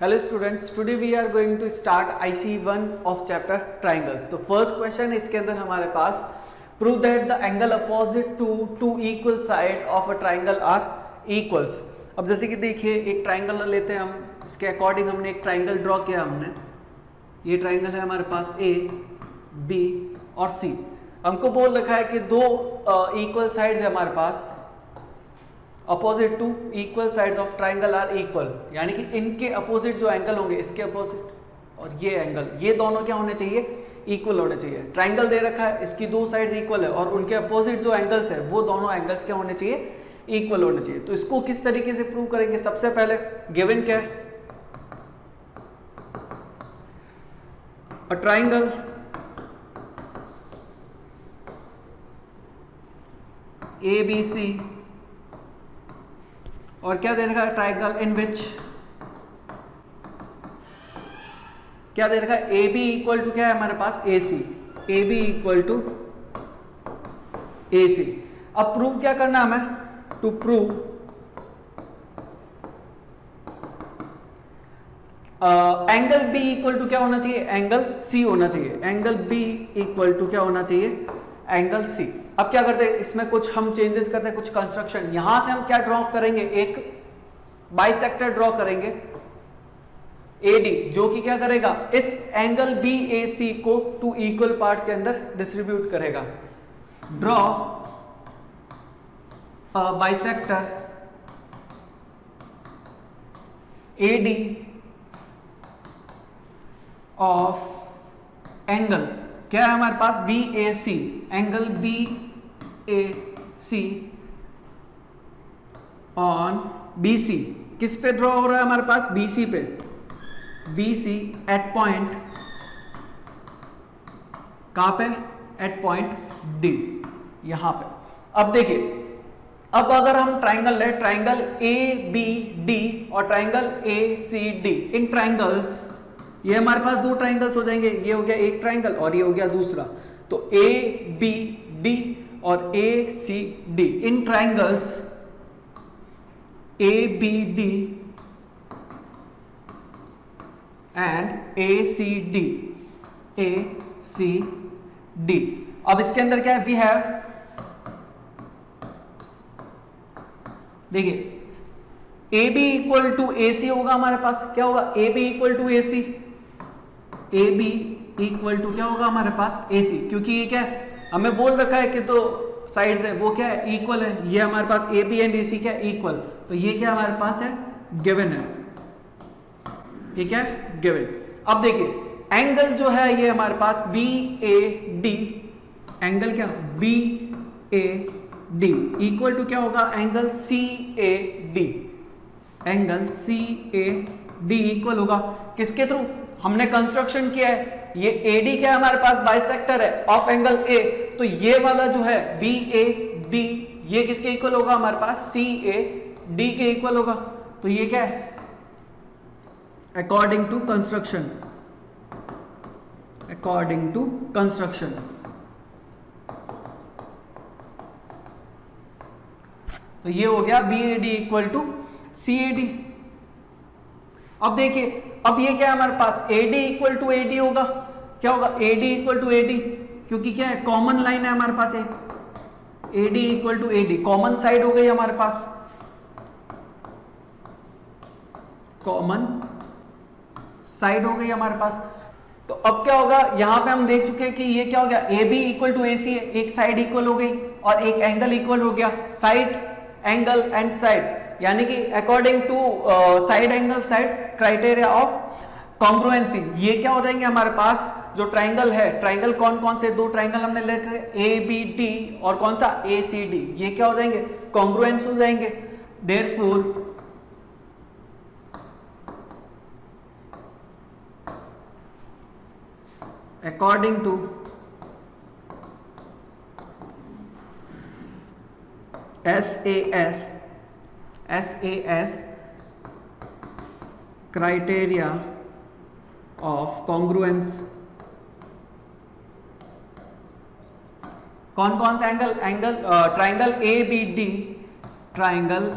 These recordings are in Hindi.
Hello students, today we are going to start IC1 of chapter triangles. तो first question इसके अंदर हमारे पास prove that the angle opposite to two equal side of a triangle are equals. अब जैसे कि देखिए एक ट्राइंगल लेते हैं हम, इसके अकॉर्डिंग हमने एक ट्राइंगल ड्रॉ किया हमने. ये ट्राइंगल है हमारे पास A, B और C. हमको बोल रखा है कि दो इक्वल साइड्स है हमारे पास, opposite to equal sides of triangle are equal, यानी कि इनके अपोजिट जो एंगल होंगे, इसके अपोजिट और ये एंगल, ये दोनों क्या होने चाहिए, इक्वल होने चाहिए. ट्राइंगल दे रखा है, इसकी दो साइड्स इक्वल है और उनके अपोजिट जो एंगल्स है वो दोनों एंगल्स क्या होने चाहिए, इक्वल होने चाहिए. तो इसको किस तरीके से प्रूव करेंगे, सबसे पहले गिवन क्या है, अ ट्राइंगल ABC और क्या दे रखा है, ट्राइंगल इन विच क्या दे रखा है, ए बी इक्वल टू क्या है हमारे पास, A C. A B equal to A C. अब प्रूव क्या करना है हमें, to prove angle B equal to क्या होना चाहिए, एंगल सी होना चाहिए. एंगल बी इक्वल टू क्या होना चाहिए, एंगल सी. अब क्या करते हैं, इसमें कुछ हम चेंजेस करते हैं, कुछ कंस्ट्रक्शन. यहां से हम क्या ड्रॉ करेंगे, एक बाइसेक्टर ड्रॉ करेंगे AD, जो कि क्या करेगा, इस एंगल BAC को टू इक्वल पार्ट्स के अंदर डिस्ट्रीब्यूट करेगा. Draw bisector AD of angle क्या है हमारे पास, BAC. Angle BAC on BC. किस पे ड्रॉ हो रहा है हमारे पास, BC पे. BC एट पॉइंट कहां पे, एट पॉइंट D, यहां पे. अब देखिए, अब अगर हम ट्राइंगल ले, ट्राइंगल ABD और ट्राइंगल ACD, इन ट्राइंगल्स, ये हमारे पास दो ट्राइंगल्स हो जाएंगे. ये हो गया एक ट्राइंगल और ये हो गया दूसरा. तो ABD और ACD, in triangles ABD and ACD. अब इसके अंदर क्या है, वी हैव, देखिए AB इक्वल टू AC होगा हमारे पास, क्या होगा, AB equal to AC. AB equal to क्या होगा हमारे पास, AC, क्योंकि ये क्या है, हमें बोल रखा है कि तो साइड्स है वो क्या है, इक्वल है. ये हमारे पास AB एंड AC क्या है, इक्वल. तो ये क्या हमारे पास है, गिवन है. ये क्या है, गिवन. अब देखिए एंगल जो है ये हमारे पास BAD, एंगल क्या, BAD इक्वल टू क्या होगा, angle CAD. Angle CAD equal होगा किसके थ्रू, हमने कंस्ट्रक्शन किया है. ये AD क्या है हमारे पास, बाइसेक्टर है ऑफ एंगल A. तो ये वाला जो है BAD, ये किसके इक्वल होगा हमारे पास, CAD के इक्वल होगा. तो ये क्या है, according to construction, according to construction. तो ये हो गया BAD इक्वल टू CAD. अब देखिए, अब ये क्या है हमारे पास, AD इक्वल टू AD होगा. क्या होगा, AD इक्वल टू AD, क्योंकि क्या है, कॉमन लाइन है हमारे पास एक. AD equal to AD, common side हो गई हमारे पास, कॉमन साइड हो गई हमारे पास. तो अब क्या होगा, यहां पे हम देख चुके हैं कि ये क्या हो गया, AB इक्वल टू AC है, एक साइड इक्वल हो गई और एक एंगल इक्वल हो गया. साइड, एंगल एंड साइड, यानी कि according to side angle side criteria of congruency, ये क्या हो जाएंगे हमारे पास, जो ट्राइंगल है, ट्राइंगल कौन कौन से, दो ट्राइंगल हमने ले रखे, ABD और कौन सा, ACD, ये क्या हो जाएंगे, कॉन्ग्रुएंस हो जाएंगे. Therefore according to SAS criteria of congruence, कौन कौन सा angle, angle triangle ABD, triangle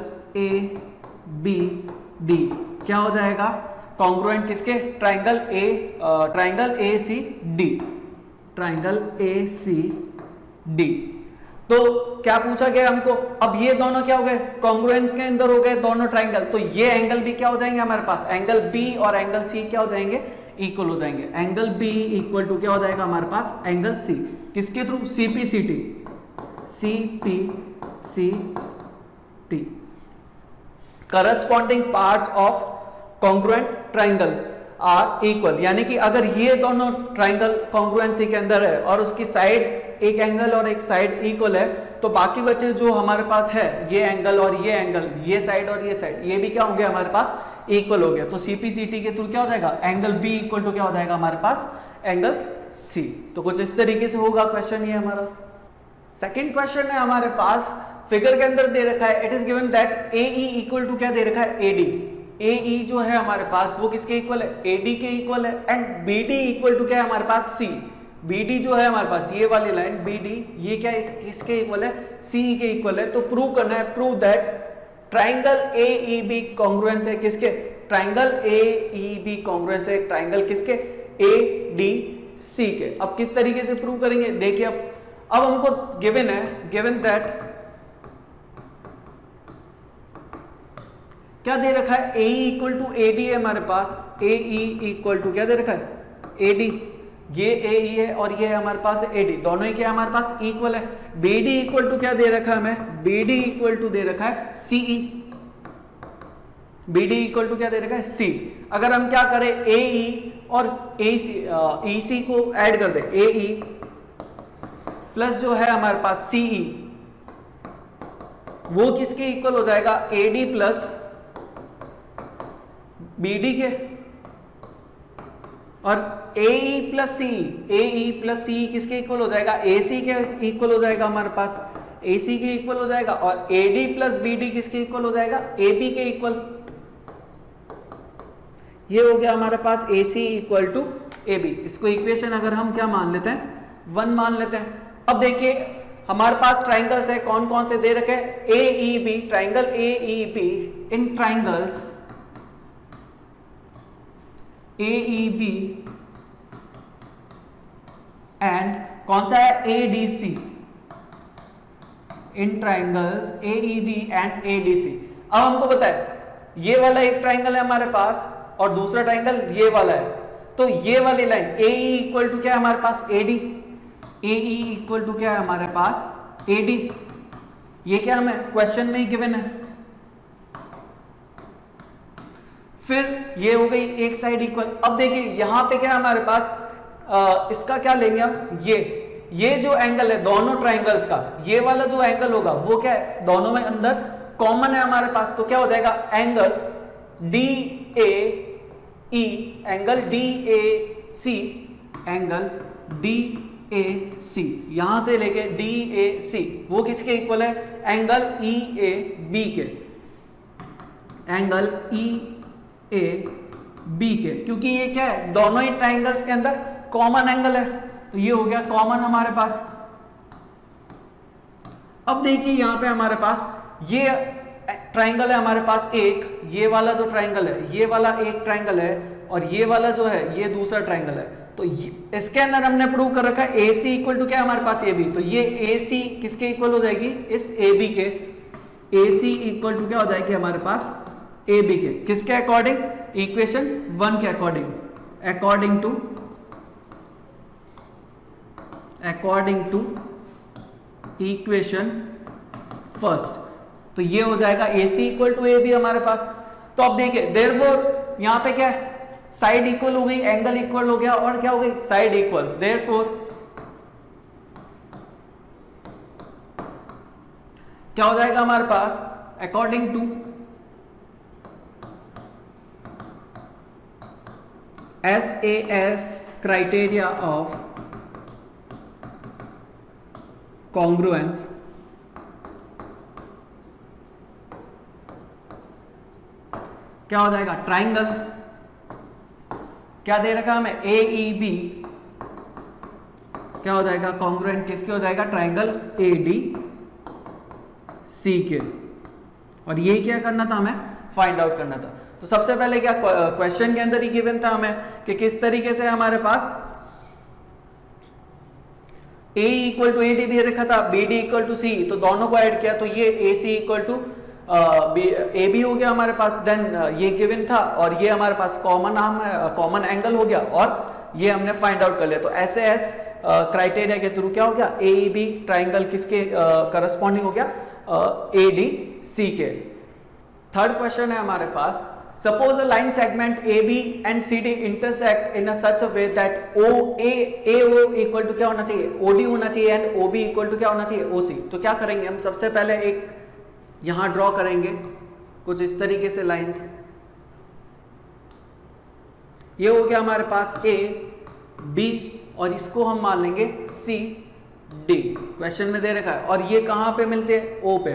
ABD क्या हो जाएगा, कॉन्ग्रुएंट किसके, triangle A C D, triangle A C D. तो क्या पूछा गया हमको, अब ये दोनों क्या हो गए, कॉन्ग्रुएंस के अंदर हो गए दोनों ट्राइंगल, तो ये एंगल भी क्या हो जाएंगे हमारे पास, एंगल बी और एंगल सी क्या हो जाएंगे, इक्वल हो जाएंगे। एंगल बी इक्वल टू क्या हो जाएगा हमारे पास, एंगल सी, किसके through, CPCT, CPCT, corresponding parts of congruent triangle are equal, यानी कि अगर ये दोनों ट्राइंगल कॉन्ग्रुएंसी के अंदर है और उसकी साइड एक एंगल और एक साइड इक्वल है, तो बाकी बचे जो हमारे पास है ये एंगल और ये एंगल, ये साइड और ये साइड, ये भी क्या होंगे हमारे पास, इक्वल हो गया। तो सीपीसीटी के थ्रू क्या हो जाएगा, एंगल बी इक्वल टू क्या हो जाएगा हमारे पास, एंगल सी। तो कुछ इस तरीके से होगा क्वेश्चन ये हमारा। सेकेंड क्वेश्चन है हमारे पास, फिगर के अंदर दे रखा है, it is given that AE equal to क्या दे रखा है, AD। AE जो है हमारे पास वो किसके इक्वल है, AD के इक्वल है, एंड BD इक्वल टू क्या है हमारे पास, C। BD जो है हमारे पास ये वाली लाइन BD, ये क्या है, किसके इक्वल है, CE के इक्वल है। तो प्रूव करना है, prove that triangle AEB congruence है किसके, ट्राइंगल AEB कॉन्ग्रुएंस है ट्राइंगल किसके, ADC के। अब किस तरीके से प्रूव करेंगे, देखिए अब हमको गिवन है, गिवन दैट क्या दे रखा है, AE इक्वल टू AD है हमारे पास, AE इक्वल टू क्या दे रखा है, AD, ये AE है और ये है हमारे पास AD, दोनों ही क्या है हमारे पास इक्वल है। BD इक्वल टू क्या दे रखा है हमें, BD इक्वल टू दे रखा है CE, BD इक्वल टू क्या दे रखा है, C। अगर हम क्या करें, AE और EC को ऐड कर दे, AE प्लस जो है हमारे पास CE, वो किसके इक्वल हो जाएगा, AD प्लस BD के, और AE plus CE, AE plus CE किसके इक्वल हो जाएगा, AC के इक्वल हो जाएगा हमारे पास, AC के इक्वल हो जाएगा, और AD प्लस BD किसके इक्वल हो जाएगा, AB के इक्वल। ये हो गया हमारे पास AC इक्वल टू AB। इसको इक्वेशन अगर हम क्या मान लेते हैं, 1 मान लेते हैं। अब देखिए हमारे पास ट्राइंगल्स है, कौन कौन से दे रखे हैं, AEB, triangle AEB, in triangles AEB and कौन सा है, ADC, in triangles AEB and ADC। अब हमको पता है ये वाला एक ट्राइंगल है हमारे पास और दूसरा ट्राइंगल ये वाला है, तो ये वाली लाइन AE इक्वल टू क्या है हमारे पास, AD, AE इक्वल टू क्या है हमारे पास, AD। ये क्या हमें क्वेश्चन में ही गिवन है। फिर ये हो गई एक साइड इक्वल। अब देखिए यहां पे क्या है हमारे पास, इसका क्या लेंगे हम, ये जो एंगल है दोनों ट्राइंगल्स का, ये वाला जो एंगल होगा वो क्या है, दोनों में अंदर कॉमन है हमारे पास, तो क्या हो जाएगा, angle DAE, angle DAC, angle DAC, यहां से लेके DAC वो किसके इक्वल है, एंगल EAB के, एंगल EAB के, क्योंकि ये क्या है, दोनों ही ट्राइंगल्स के अंदर कॉमन एंगल है, तो ये हो गया कॉमन हमारे पास। अब देखिए यहां पे हमारे पास ये ट्राइंगल है हमारे पास एक, ये वाला जो ट्राइंगल है ये वाला एक ट्राइंगल है, और ये वाला जो है ये दूसरा ट्राइंगल है। तो इसके अंदर हमने प्रूव कर रखा है AC इक्वल टू क्या है हमारे पास, AB। तो ये AC किसके इक्वल हो जाएगी, इस AB के, AC इक्वल टू क्या हो जाएगी हमारे पास, AB के, किसके अकॉर्डिंग, इक्वेशन 1 के according, according to equation first. तो ये हो जाएगा AC इक्वल टू AB हमारे पास। तो अब देखिए देयरफॉर यहां पे क्या है, साइड इक्वल हो गई, एंगल इक्वल हो गया, और क्या हो गई, साइड इक्वल। देयरफॉर क्या हो जाएगा हमारे पास, according to SAS criteria of congruence, क्या हो जाएगा, ट्राइंगल क्या दे रखा हमें, AEB, क्या हो जाएगा, कॉन्ग्रुएंट किसके हो जाएगा, ट्राइंगल ADC के। और ये क्या करना था हमें, फाइंड आउट करना था। तो सबसे पहले क्या क्वेश्चन के अंदर ही गिवन था हमें कि किस तरीके से हमारे पास ए इक्वल टू AD दे रखा था, BD इक्वल टू C, तो दोनों को ऐड किया तो ये AC इक्वल टू AB हो गया हमारे पास। देन ये गिवन था और ये हमारे पास कॉमन एंगल हो गया और ये हमने फाइंड आउट कर लिया। तो SAS क्राइटेरिया के थ्रू क्या हो गया, AEB ट्राइंगल किसके करस्पॉन्डिंग हो गया, ADC के। थर्ड क्वेश्चन है हमारे पास, suppose a line segment AB and CD intersect in such a way that AO equal to क्या होना चाहिए, OD होना चाहिए एंड OB इक्वल टू क्या होना चाहिए, OC। तो क्या करेंगे हम, सबसे पहले एक यहां ड्रॉ करेंगे कुछ इस तरीके से लाइंस। ये हो गया हमारे पास A B और इसको हम मान लेंगे C D, क्वेश्चन में दे रखा है। और ये कहां पे मिलते हैं, O पे।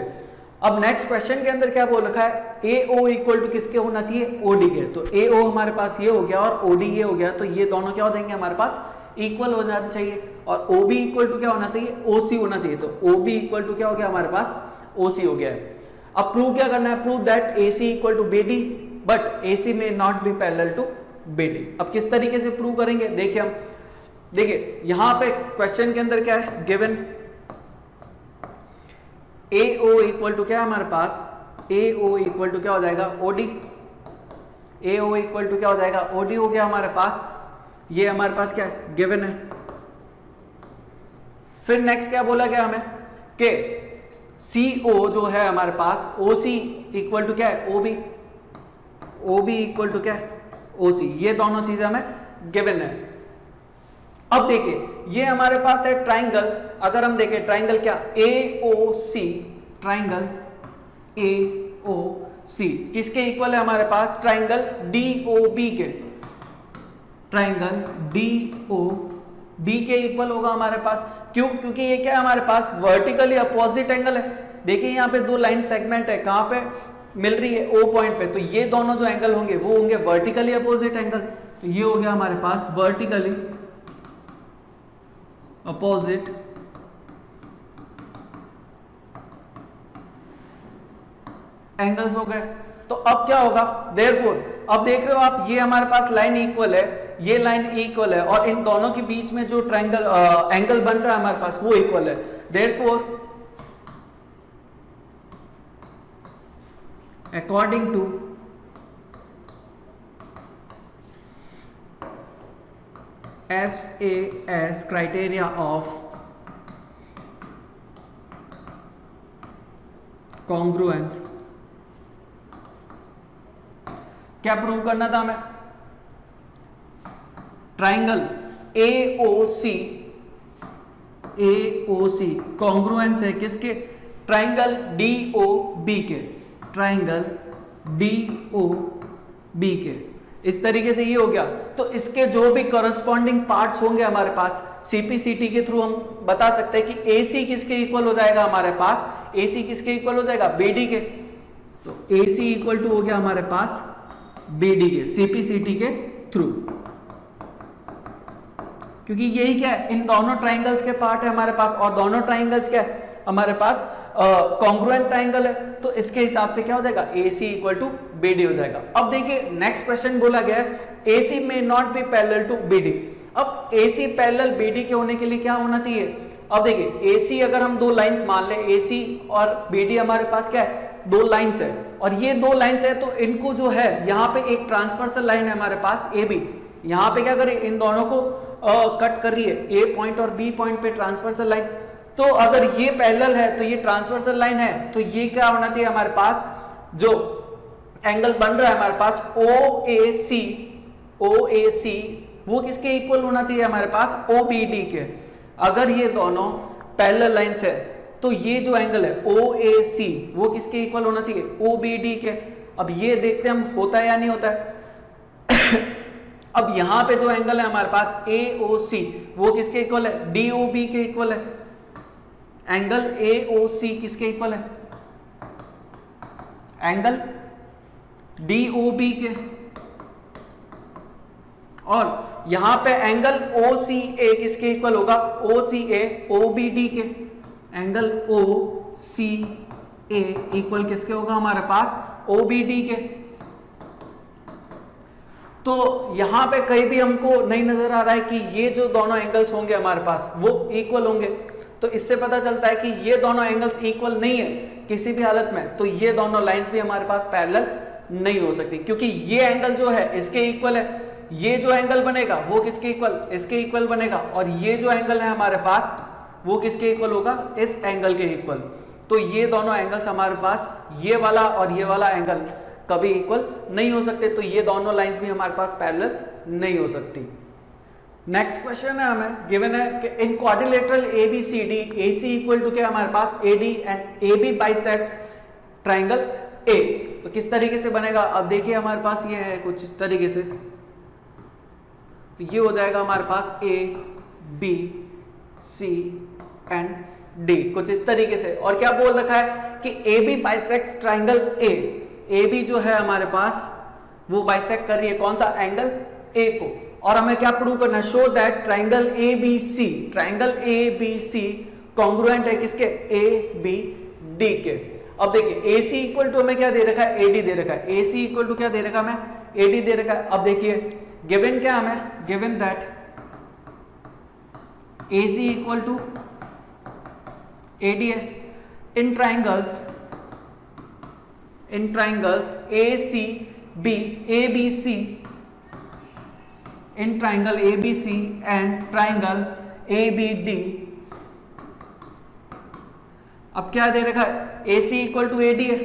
अब नेक्स्ट क्वेश्चन के अंदर क्या बोल रखा है, AO इक्वल टू किसके होना चाहिए, OD के। तो AO हमारे पास ये हो गया और OD ये हो गया, तो ये दोनों क्या हो जाएंगे हमारे पास, इक्वल हो जाना चाहिए। और OB इक्वल टू क्या होना चाहिए, OC होना चाहिए। तो OB इक्वल टू क्या हो गया हमारे पास, OC हो गया है। अब प्रूव क्या करना है, prove that AC equal to BD but AC may not be parallel to BD। अब किस तरीके से प्रूव करेंगे, देखिए हम, देखिए यहां पे क्वेश्चन के अंदर क्या है गिवन, AO इक्वल टू क्या है हमारे पास, AO इक्वल टू क्या हो जाएगा, OD। AO इक्वल टू क्या हो जाएगा, OD हो गया हमारे पास। ये हमारे पास क्या गिवन है। फिर नेक्स्ट क्या बोला गया हमें कि CO जो है हमारे पास, OC इक्वल टू क्या है, OB। OB इक्वल टू क्या है, OC। ये दोनों चीजें हमें गिवन है। अब देखिए ये हमारे पास है ट्राइंगल, अगर हम देखें ट्राइंगल क्या, AOC, ट्राइंगल AOC किसके इक्वल है हमारे पास, ट्राइंगल DOB के। ट्राइंगल DOB के इक्वल होगा हमारे पास। क्यों, क्योंकि ये क्या है हमारे पास, वर्टिकली अपोजिट एंगल है। देखिए यहाँ पे दो लाइन सेगमेंट है, कहां पे मिल रही है, O पॉइंट पे। तो ये दोनों जो एंगल होंगे वो होंगे वर्टिकली अपोजिट एंगल। तो ये हो गया हमारे पास वर्टिकली अपोजिट एंगल्स हो गए। तो अब क्या होगा, देयरफॉर अब देख रहे हो आप, ये हमारे पास लाइन इक्वल है, ये लाइन इक्वल है और इन दोनों के बीच में जो ट्रायंगल एंगल बन रहा है हमारे पास वो इक्वल है। Therefore according to SAS criteria of congruence, क्या प्रूव करना था हमें, ट्राइंगल AOC कॉन्ग्रुएंस है किसके, ट्राइंगल DOB के, ट्राइंगल DOB के। इस तरीके से ये हो गया। तो इसके जो भी करस्पॉन्डिंग पार्ट्स होंगे हमारे पास, CPCT के थ्रू हम बता सकते हैं कि AC किसके इक्वल हो जाएगा हमारे पास, AC किसके इक्वल हो जाएगा, BD के। तो AC इक्वल टू हो गया हमारे पास BD के, CPCT के थ्रू। क्योंकि यही क्या है, इन दोनों ट्राइंगल्स के पार्ट है हमारे पास और दोनों ट्राइंगल्स क्या है हमारे पास, कॉन्ग्रुएंट ट्राइंगल है। तो इसके हिसाब से क्या हो जाएगा, AC इक्वल टू BD हो जाएगा। अब देखिए नेक्स्ट क्वेश्चन बोला गया है AC may not be parallel to BD। अब AC पैरेलल BD के होने के लिए क्या होना चाहिए, अब देखिए AC अगर हम दो लाइंस मान ले, AC और BD हमारे पास क्या है, दो लाइंस है और ये दो लाइंस है। तो इनको जो है यहाँ पे एक ट्रांसवर्सल लाइन है हमारे पास AB, यहाँ पे क्या करे, इन दोनों को कट कर रही है, A पॉइंट और B पॉइंट पे ट्रांसवर्सल लाइन। तो अगर ये पैरेलल है तो ये ट्रांसवर्सल लाइन है, तो ये क्या होना चाहिए हमारे पास, जो एंगल बन रहा है हमारे पास OAC वो किसके इक्वल होना चाहिए हमारे पास, OBD के। अगर ये दोनों पैरेलल लाइंस है तो ये जो एंगल है OAC वो किसके इक्वल होना चाहिए, OBD के। अब ये देखते हैं हम होता है या नहीं होता है। अब यहां पे जो एंगल है हमारे पास AOC वो किसके इक्वल है, DOB के इक्वल है। एंगल AOC किसके इक्वल है, एंगल DOB के। और यहां पे एंगल OCA किसके इक्वल होगा, OCA OBD के। एंगल OCA इक्वल किसके होगा हमारे पास, OBD के। तो यहाँ पे कहीं भी हमको नहीं नजर आ रहा है कि ये जो दोनों एंगल्स होंगे हमारे पास वो इक्वल होंगे, तो इससे पता चलता है कि ये दोनों एंगल्स इक्वल नहीं है किसी भी हालत में, तो ये दोनों लाइंस भी हमारे पास पैरेलल नहीं हो सकती, क्योंकि ये एंगल जो है इसके इक्वल है, ये जो एंगल बनेगा वो किसके इक्वल, इसके इक्वल बनेगा, और ये जो एंगल है हमारे पास वो किसके इक्वल होगा, इस एंगल के इक्वल। तो ये दोनों एंगल्स हमारे पास, ये वाला और ये वाला एंगल कभी इक्वल नहीं हो सकते, तो ये दोनों लाइंस भी हमारे पास पैरेलल नहीं हो सकती। नेक्स्ट क्वेश्चन है हमें गिवन है कि in quadrilateral ABCD AC equal to क्या हमारे पास AD and AB bisects triangle A, तो किस तरीके से बनेगा। अब देखिए हमारे पास ये है कुछ इस तरीके से, तो ये हो जाएगा हमारे पास A B C and D कुछ इस तरीके से, और क्या बोल रखा है कि AB bisects triangle A, AB जो है हमारे पास वो बाइसेक्ट कर रही है कौन सा एंगल A को, और हमें क्या प्रूव करना है, show that triangle ABC congruent है किसके, ABD के। अब देखिए AC इक्वल टू हमें क्या दे रखा है, AD दे रखा है, AC इक्वल टू क्या दे रखा है हमें, AD दे रखा है। अब देखिए गिवन क्या हमें, given that AC equal to AD है in triangles ABC in triangle ABC and triangle ABD। अब क्या दे रखा है, AC इक्वल टू AD है,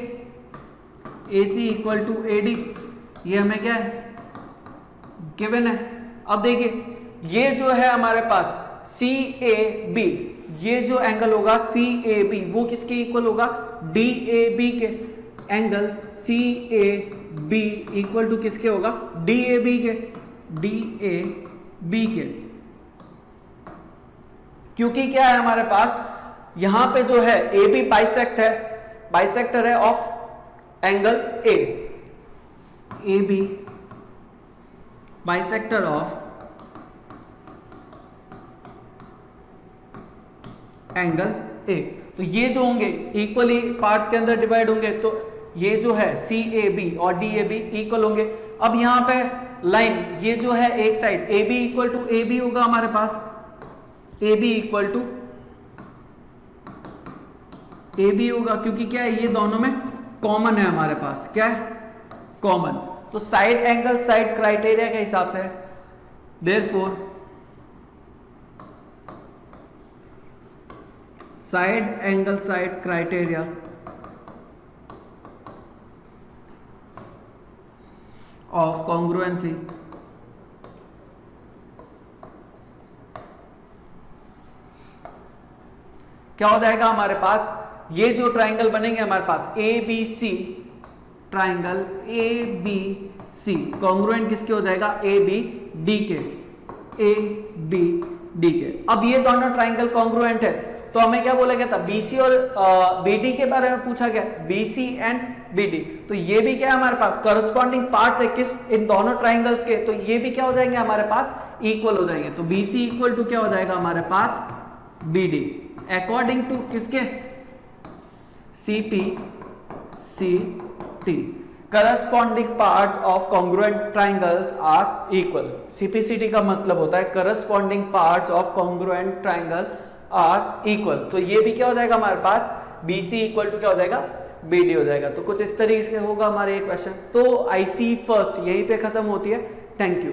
AC इक्वल टू AD, ये हमें क्या है गिवन है। अब देखिए ये जो है हमारे पास CAB, ये जो एंगल होगा CAB वो किसके इक्वल होगा, DAB के, एंगल CAB इक्वल टू किसके होगा, DAB के, क्योंकि क्या है हमारे पास यहां पे जो है AB बाइसेक्टर है of angle A, AB bisector of angle A, तो ये जो होंगे इक्वली पार्ट्स के अंदर डिवाइड होंगे, तो ये जो है CAB और DAB इक्वल होंगे। अब यहां पे लाइन ये जो है एक side AB equal to AB होगा हमारे पास, AB इक्वल टू AB होगा, क्योंकि क्या है ये दोनों में कॉमन है हमारे पास, क्या है कॉमन, तो साइड एंगल साइड क्राइटेरिया के हिसाब से therefore side angle side criteria of congruency क्या हो जाएगा हमारे पास, ये जो ट्राइंगल बनेंगे हमारे पास ABC ट्राइंगल ABC कॉन्ग्रुएंट किसके हो जाएगा, ABD के। अब ये दोनों ट्राइंगल कॉन्ग्रुएंट है, तो हमें क्या बोला गया था, BC और BD के बारे में पूछा गया, BC एंड BD, तो ये भी क्या है हमारे पास करस्पॉन्डिंग पार्ट्स है किस, इन दोनों ट्राइंगल्स के, तो ये भी क्या हो जाएंगे हमारे पास इक्वल हो जाएंगे, तो BC इक्वल टू क्या हो जाएगा हमारे पास BD अकॉर्डिंग टू किसके, CPCT corresponding parts of congruent triangles are equal. CPCT का मतलब होता है corresponding parts of congruent triangle are equal, तो ये भी क्या हो जाएगा हमारे पास BC इक्वल टू क्या हो जाएगा BD हो जाएगा। तो कुछ इस तरीके से होगा हमारे ये क्वेश्चन। तो IC फर्स्ट यहीं पे खत्म होती है। Thank you.